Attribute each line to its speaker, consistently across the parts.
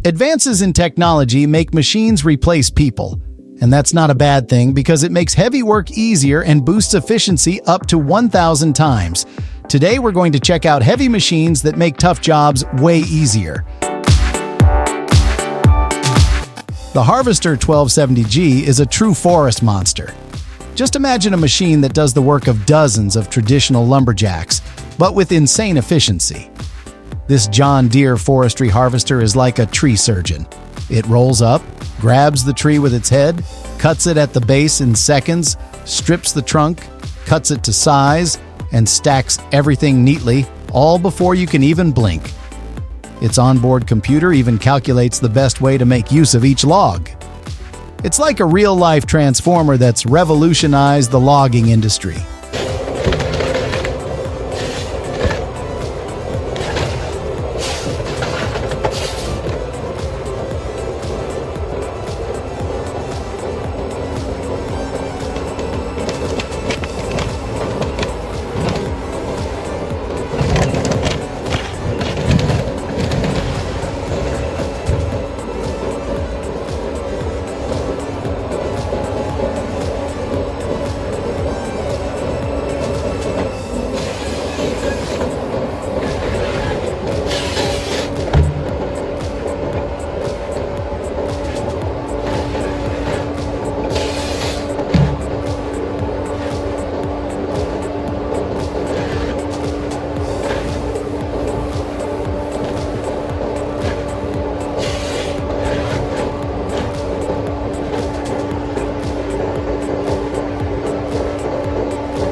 Speaker 1: Advances in technology make machines replace people, and that's not a bad thing because it makes heavy work easier and boosts efficiency up to 1,000 times. Today we're going to check out heavy machines that make tough jobs way easier. The Harvester 1270G is a true forest monster. Just imagine a machine that does the work of dozens of traditional lumberjacks, but with insane efficiency. This John Deere forestry harvester is like a tree surgeon. It rolls up, grabs the tree with its head, cuts it at the base in seconds, strips the trunk, cuts it to size, and stacks everything neatly, all before you can even blink. Its onboard computer even calculates the best way to make use of each log. It's like a real-life transformer that's revolutionized the logging industry.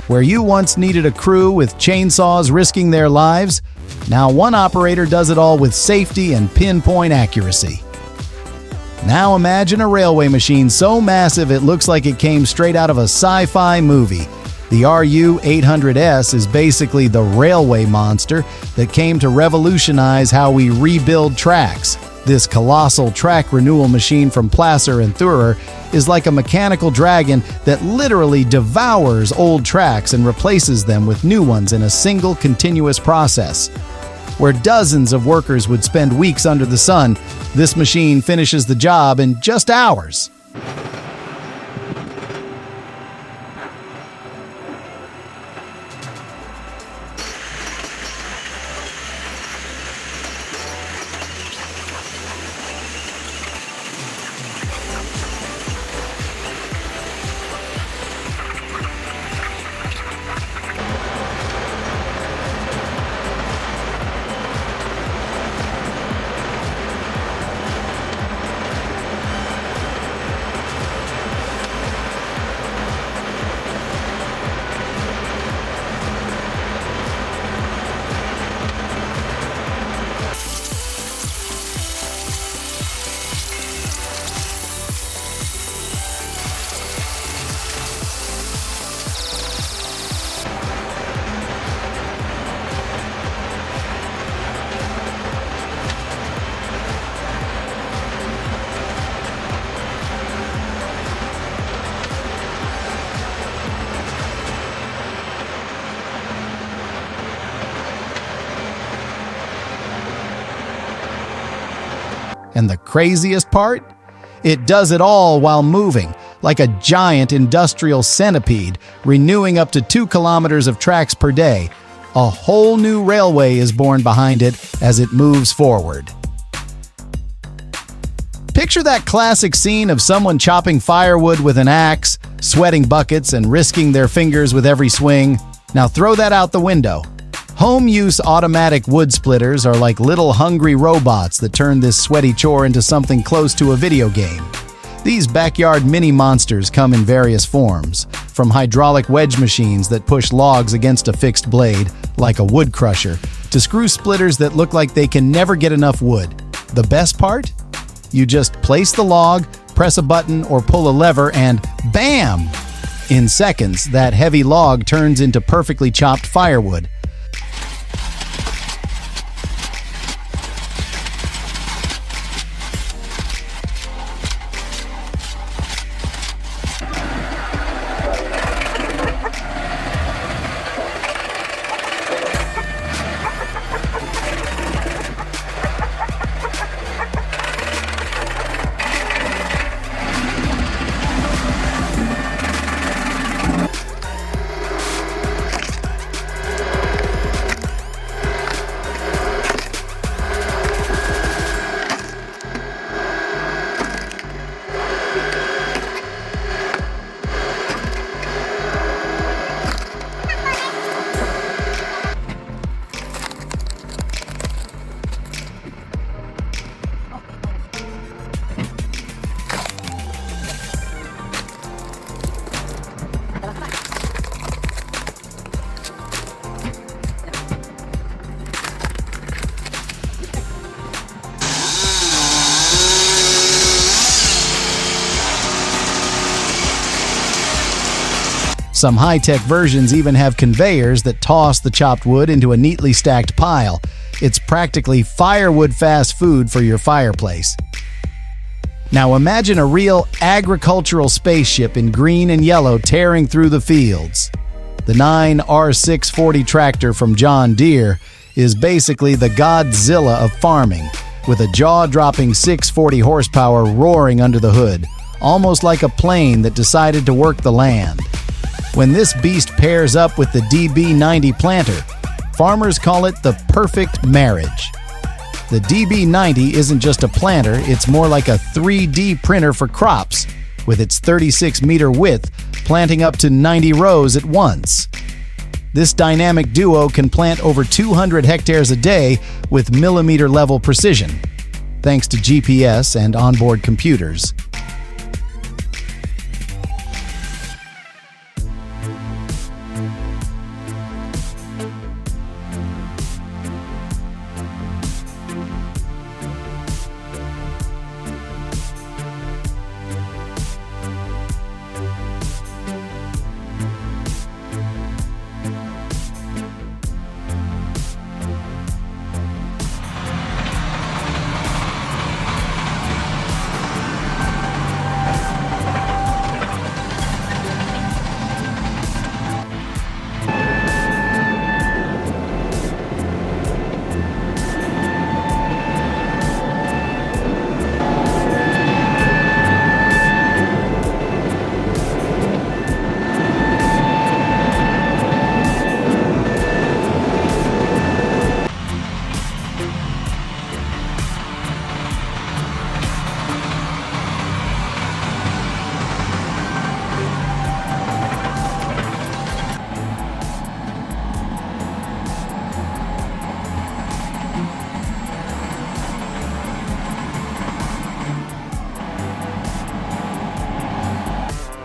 Speaker 1: Where you once needed a crew with chainsaws risking their lives, now one operator does it all with safety and pinpoint accuracy. Now imagine a railway machine so massive it looks like it came straight out of a sci-fi movie. The RU-800S is basically the railway monster that came to revolutionize how we rebuild tracks. This colossal track renewal machine from Placer and Thurer is like a mechanical dragon that literally devours old tracks and replaces them with new ones in a single continuous process. Where dozens of workers would spend weeks under the sun, this machine finishes the job in just hours. And the craziest part? It does it all while moving, like a giant industrial centipede, renewing up to 2 kilometers of tracks per day. A whole new railway is born behind it as it moves forward. Picture that classic scene of someone chopping firewood with an axe, sweating buckets and risking their fingers with every swing. Now throw that out the window. Home-use automatic wood splitters are like little hungry robots that turn this sweaty chore into something close to a video game. These backyard mini-monsters come in various forms, from hydraulic wedge machines that push logs against a fixed blade, like a wood crusher, to screw splitters that look like they can never get enough wood. The best part? You just place the log, press a button, or pull a lever, and bam! In seconds, that heavy log turns into perfectly chopped firewood. Some high-tech versions even have conveyors that toss the chopped wood into a neatly stacked pile. It's practically firewood fast food for your fireplace. Now imagine a real agricultural spaceship in green and yellow tearing through the fields. The 9R640 tractor from John Deere is basically the Godzilla of farming, with a jaw-dropping 640 horsepower roaring under the hood, almost like a plane that decided to work the land. When this beast pairs up with the DB90 planter, farmers call it the perfect marriage. The DB90 isn't just a planter, it's more like a 3D printer for crops, with its 36-meter width planting up to 90 rows at once. This dynamic duo can plant over 200 hectares a day with millimeter-level precision, thanks to GPS and onboard computers.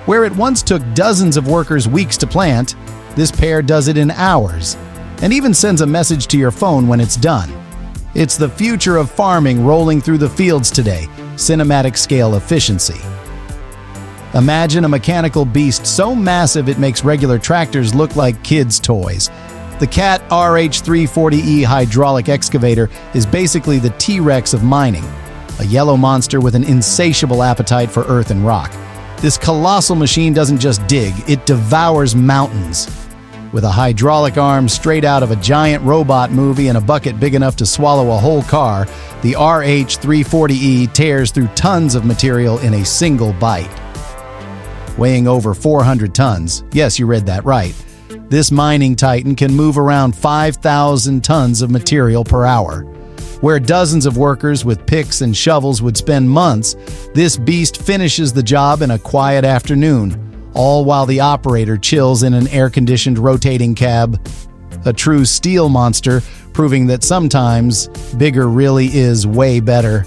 Speaker 1: Where it once took dozens of workers weeks to plant, this pair does it in hours, and even sends a message to your phone when it's done. It's the future of farming rolling through the fields today, cinematic scale efficiency. Imagine a mechanical beast so massive it makes regular tractors look like kids' toys. The Cat RH340E hydraulic excavator is basically the T-Rex of mining, a yellow monster with an insatiable appetite for earth and rock. This colossal machine doesn't just dig, it devours mountains. With a hydraulic arm straight out of a giant robot movie and a bucket big enough to swallow a whole car, the RH340E tears through tons of material in a single bite. Weighing over 400 tons, yes, you read that right, this mining titan can move around 5,000 tons of material per hour. Where dozens of workers with picks and shovels would spend months, this beast finishes the job in a quiet afternoon, all while the operator chills in an air-conditioned rotating cab. A true steel monster, proving that sometimes bigger really is way better.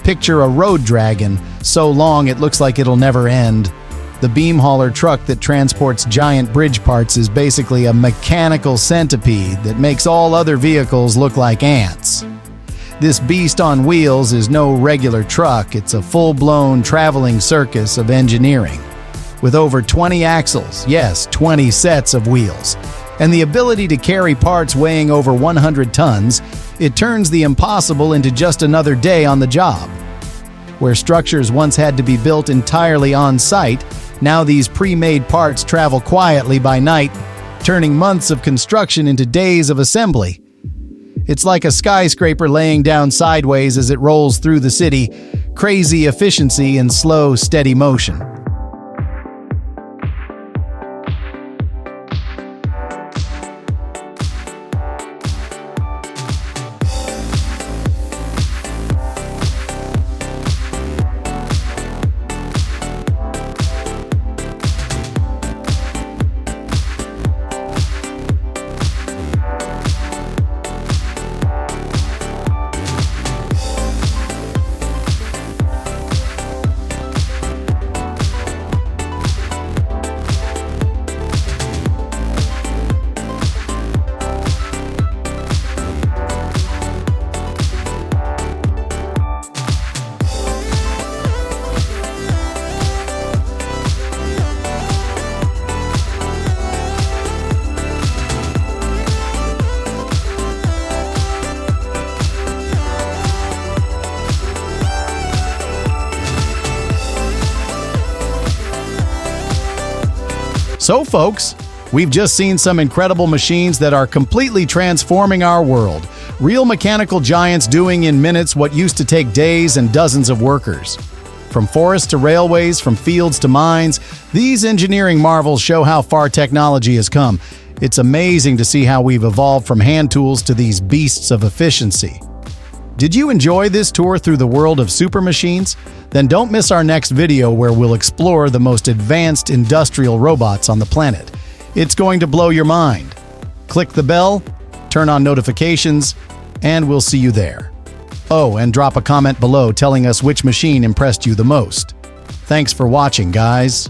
Speaker 1: Picture a road dragon, so long it looks like it'll never end. The beam hauler truck that transports giant bridge parts is basically a mechanical centipede that makes all other vehicles look like ants. This beast on wheels is no regular truck, it's a full-blown traveling circus of engineering. With over 20 axles, yes, 20 sets of wheels, and the ability to carry parts weighing over 100 tons, it turns the impossible into just another day on the job. Where structures once had to be built entirely on-site, now these pre-made parts travel quietly by night, turning months of construction into days of assembly. It's like a skyscraper laying down sideways as it rolls through the city. Crazy efficiency and slow, steady motion. So folks, we've just seen some incredible machines that are completely transforming our world. Real mechanical giants doing in minutes what used to take days and dozens of workers. From forests to railways, from fields to mines, these engineering marvels show how far technology has come. It's amazing to see how we've evolved from hand tools to these beasts of efficiency. Did you enjoy this tour through the world of super machines? Then don't miss our next video where we'll explore the most advanced industrial robots on the planet. It's going to blow your mind. Click the bell, turn on notifications, and we'll see you there. Oh, and drop a comment below telling us which machine impressed you the most. Thanks for watching, guys.